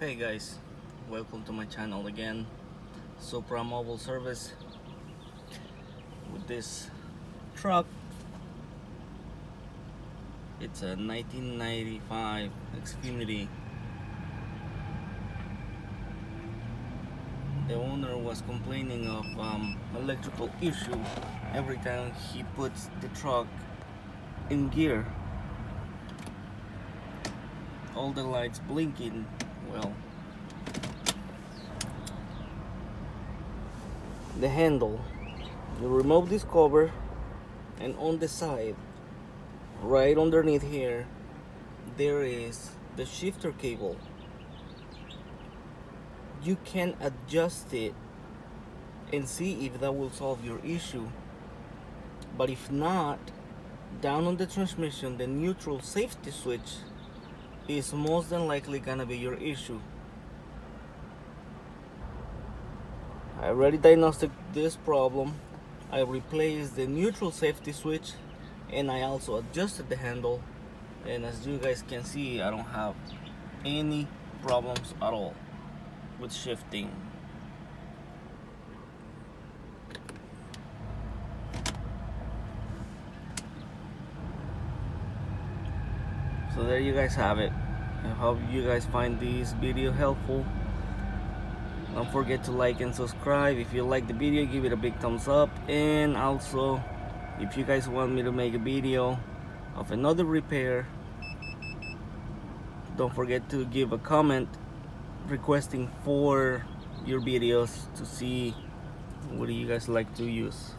Hey guys, welcome to my channel again. Supra Mobile Service with this truck. It's a 1995 Xfinity. The owner was complaining of electrical issue every time he puts the truck in gear. All the lights blinking. Well, the handle, you remove this cover, and on the side, right underneath here, there is the shifter cable. You can adjust it and see if that will solve your issue, but if not, down on the transmission, the neutral safety switch is most than likely gonna be your issue. I already diagnosed this problem. I replaced the neutral safety switch and I also adjusted the handle, and as you guys can see, I don't have any problems at all with shifting. So there you guys have it. I hope you guys find this video helpful. Don't forget to like and subscribe. If you like the video, give it a big thumbs up. And also, if you guys want me to make a video of another repair, don't forget to give a comment requesting for your videos to see what do you guys like to use.